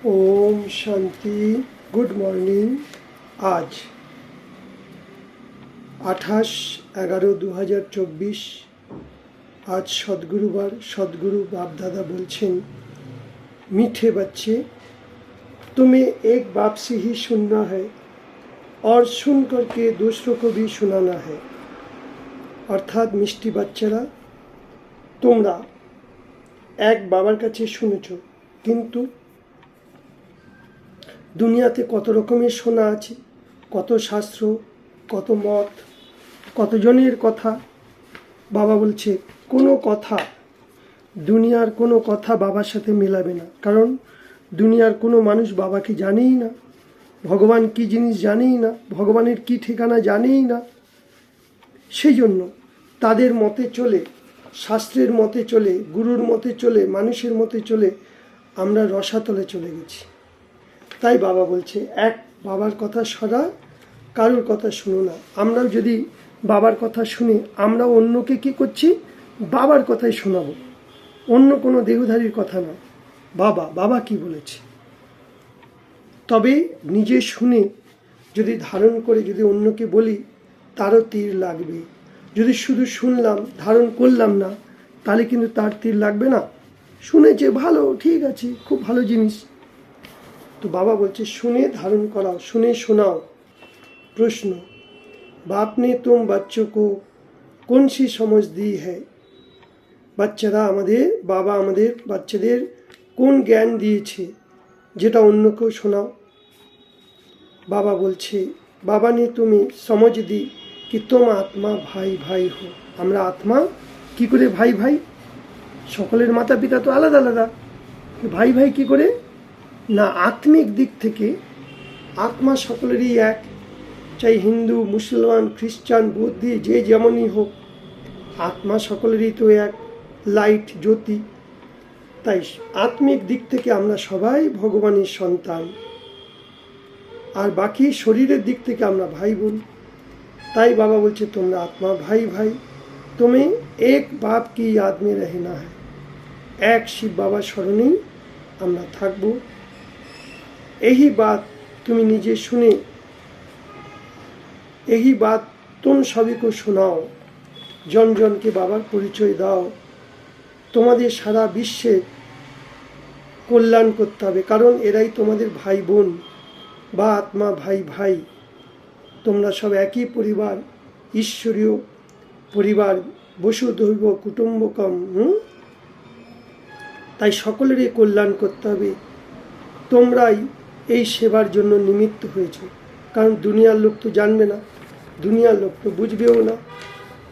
ওম শান্তি। Good morning. আজ 28/11/2024। आज सदगुरुवार। सदगुरु बाप दादा बोलছেন, मीठे बच्चे तुम्हें एक बाप से ही सुनना है और सुन करके दूसरों को भी सुनाना है। अर्थात मिष्टि बाच्चारा তোমরা এক বাবার কাছে শুনেছো, কিন্তু দুনিয়াতে কত রকমের শোনা আছে, কত শাস্ত্র, কত মত, কতজনের কথা। বাবা বলছে কোনো কথা, দুনিয়ার কোনো কথা বাবার সাথে মেলাবে না। কারণ দুনিয়ার কোনো মানুষ বাবাকে জানেই না, ভগবান কি জিনিস জানেই না, ভগবানের কি ঠিকানা জানেই না। সেই জন্য তাদের মতে চলে, শাস্ত্রের মতে চলে, গুরুর মতে চলে, মানুষের মতে চলে আমরা রসাতলে চলে গেছি। তাই বাবা বলছে এক বাবার কথা সরা, কারোর কথা শুনো না। আমরাও যদি বাবার কথা শুনে আমরা অন্যকে কী করছি, বাবার কথাই শোনাবো, অন্য কোনো দেহধারীর কথা না। বাবা কি বলেছে, তবে নিজে শুনে যদি ধারণ করে যদি অন্যকে বলি তারও তীর লাগবে। যদি শুধু শুনলাম ধারণ করলাম না, তাহলে কিন্তু তার তীর লাগবে না। শুনেছে ভালো, ঠিক আছে, খুব ভালো জিনিস। তো বাবা বলছে শুনে ধারণ कराओ, শুনে শোনাও। প্রশ্ন, बाप ने तुम बच्चों को कौन सी समझ दी है? বাচ্চারা আমাদের, বাবা আমাদের বাচ্চাদের কোন জ্ঞান দিয়েছে যেটা অন্যকেও শোনাও। বাবা বলছে বাবা ने तुम्हें समझ दी कि तुम आत्मा भाई भाई हो। আমরা আত্মা কি করে ভাই ভাই? সকলের মাতা পিতা তো আলাদা আলাদা, ভাই ভাই কি করে না? আত্মিক দিক থেকে আত্মা সকলেরই এক, চাই হিন্দু, মুসলমান, খ্রিস্টান, বৌদ্ধি, যে যেমনই হোক, আত্মা সকলেরই তো এক, লাইট, জ্যোতি। তাই আত্মিক দিক থেকে আমরা সবাই ভগবানের সন্তান, আর বাকি শরীরের দিক থেকে আমরা ভাই বোন। তাই বাবা বলছে তোমরা আত্মা ভাই ভাই, তুমি এক বাপ কি याद में रहना है। এক শিব বাবার স্মরণেই আমরা থাকবো। यही बात তুমি নিজে শুনে, यही बात तुम सभी को सुनाओ। জন জনকে বাবার পরিচয় দাও। তোমাদের সারা বিশ্বে কল্যাণ করতে হবে, কারণ এরাই তোমাদের ভাই বোন বা আত্মা ভাই ভাই। তোমরা সব একই পরিবার, ঈশ্বরীয় পরিবার, বসুধৈব কুটুম্বকম। তাই সকলেরই কল্যাণ করতে হবে। তোমরাই এই সেবার জন্য নিমিত্ত হয়েছে। কারণ দুনিয়ার লোক তো জানবে না, দুনিয়ার লোক তো বুঝবেও না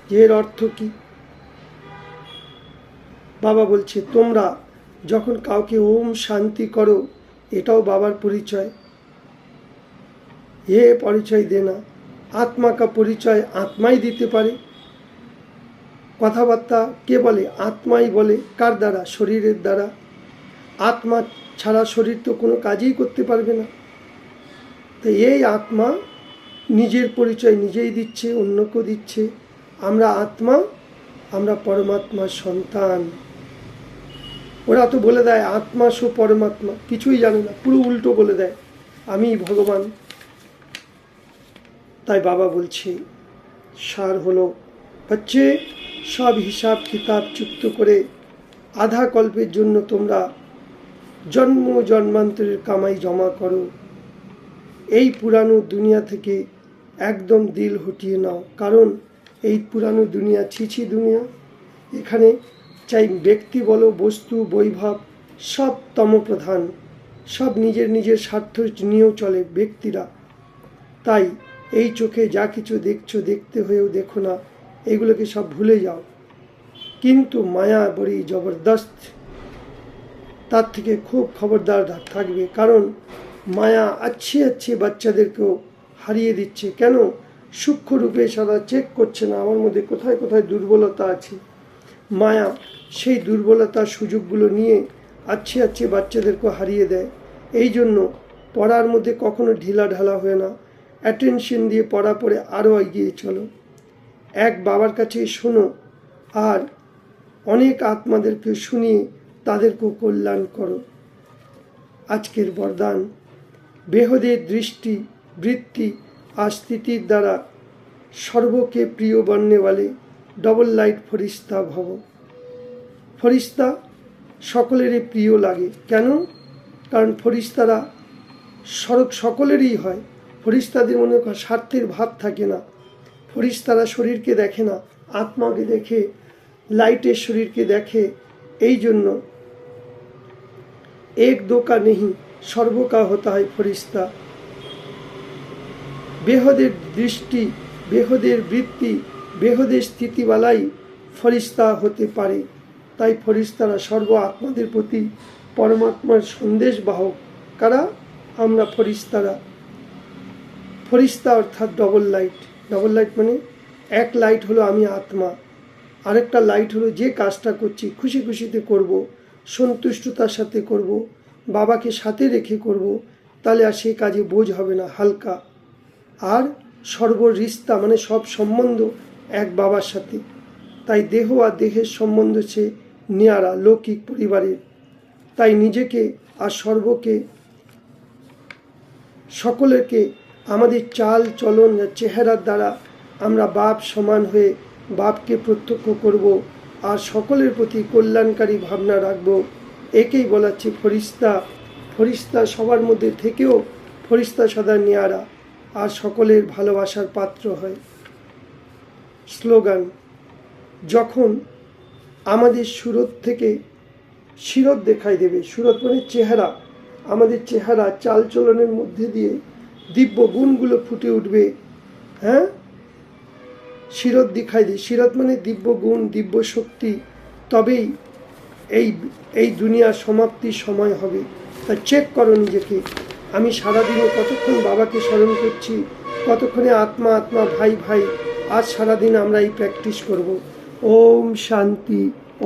যে এর অর্থ কী। বাবা বলছে তোমরা যখন কাউকে ওম শান্তি করো, এটাও বাবার পরিচয়। এ পরিচয় দেনা, আত্মা কা পরিচয় আত্মাই দিতে পারে। কথাবার্তা কে বলে? আত্মাই বলে। কার দ্বারা? শরীরের দ্বারা। আত্মা ছাড়া শরীর তো কোনো কাজই করতে পারবে না। তো এই আত্মা নিজের পরিচয় নিজেই দিচ্ছে, অন্যকেও দিচ্ছে। আমরা আত্মা, আমরা পরমাত্মার সন্তান। ওরা তো বলে দেয় আত্মা সো পরমাত্মা, কিছুই জানে না, পুরো উল্টো বলে দেয় আমি ভগবান। তাই বাবা বলছে সার হলো, বাচ্চে সব হিসাব কিতাব চুক্ত করে আধা কল্পের জন্য তোমরা জন্ম জন্মান্তরের কামাই জমা করো। এই পুরানো দুনিয়া থেকে একদম দিল হটিয়ে নাও। কারণ এই পুরানো দুনিয়া ছিছি দুনিয়া। এখানে চাই ব্যক্তি বলো, বস্তু, বৈভব, সব তমপ্রধান, সব নিজের নিজের স্বার্থ নিয়েও চলে ব্যক্তিরা। তাই এই চোখে যা কিছু দেখছো, দেখতে হয়েও দেখো না, এগুলোকে সব ভুলে যাও। কিন্তু মায়া বড়ি জবরদস্ত, তার থেকে খুব খবরদার থাকবে। কারণ মায়া अच्छे বাচ্চাদেরকেও হারিয়ে দিচ্ছে। কেন? সূক্ষ্ম রূপে সারা চেক করছে না আমার মধ্যে কোথায় কোথায় দুর্বলতা আছে। মায়া সেই দুর্বলতার সুযোগগুলো নিয়ে अच्छे বাচ্চাদেরকেও হারিয়ে দেয়। এই জন্য পড়ার মধ্যে কখনো ঢিলা ঢালা হয় না, অ্যাটেনশন দিয়ে পড়া পড়ে আরও এগিয়ে চলো। এক বাবার কাছে শোনো, আর অনেক আত্মাদেরকে শুনিয়ে তাদেরকেও কল্যাণ করো। আজকের বরদান। বেহদের দৃষ্টি, বৃত্তি আর স্থিতির দ্বারা সর্বকে প্রিয় বন্যে বলে ডবল লাইট ফরিস্তা ভব। ফরিস্তা সকলেরই প্রিয় লাগে। কেন? কারণ ফরিস্তারা সকলেরই হয়। ফরিস্তাদের মনে স্বার্থের ভাব থাকে না। ফরিস্তারা শরীরকে দেখে না, আত্মাকে দেখে, লাইটের শরীরকে দেখে। এই জন্য এক দোকা নেহি সর্বকা হতা হয় ফরিস্তা। বেহদের দৃষ্টি, বেহদের বৃত্তি, বেহদের স্থিতিবালাই ফরিস্তা হতে পারে। তাই ফরিস্তারা সর্ব আত্মাদের প্রতি পরমাত্মার সন্দেশ বাহক। কারা? আমরা ফরিস্তারা। ফরিস্তা অর্থাৎ ডবল লাইট। ডবল লাইট মানে এক লাইট হলো আমি আত্মা, আরেকটা লাইট হলো যে কাজটা করছি খুশি খুশিতে করব, সন্তুষ্টতার সাথে করব, বাবাকে সাথে রেখে করব, তাহলে আর সেই কাজে বোঝ হবে না, হালকা। আর সর্বরিস্তা মানে সব সম্বন্ধ এক বাবার সাথে। তাই দেহ আর দেহের সম্বন্ধ সে নিয়ারা, লৌকিক পরিবারের। তাই নিজেকে আর সর্বকে, সকলকে আমাদের চাল চলন চেহারার দ্বারা আমরা বাপ সমান হয়ে বাপকে প্রত্যক্ষ করব আর সকলের প্রতি কল্যাণকারী ভাবনা রাখব। একেই বলাচ্ছে ফরিস্তা। ফরিস্তা সবার মধ্যে থেকেও ফরিস্তা সদা নিয়ারা আর সকলের ভালোবাসার পাত্র হয়। স্লোগান: যখন আমাদের সুরত থেকে শিরত দেখাই দেবে, সুরত মানে চেহারা, আমাদের চেহারা চালচলনের মধ্যে দিয়ে দিব্য গুণগুলো ফুটে উঠবে। হ্যাঁ, শিরত দেখাই দিই, শিরত মানে দিব্য গুণ, দিব্য শক্তি, তবেই এই দুনিয়ার সমাপ্তির সময় হবে। তা চেক করো নিজেকে, আমি সারাদিনে কতক্ষণ বাবাকে স্মরণ করছি, কতক্ষণে আত্মা আত্মা, ভাই ভাই। আজ সারাদিন আমরা এই প্র্যাকটিস করব। ওম শান্তি।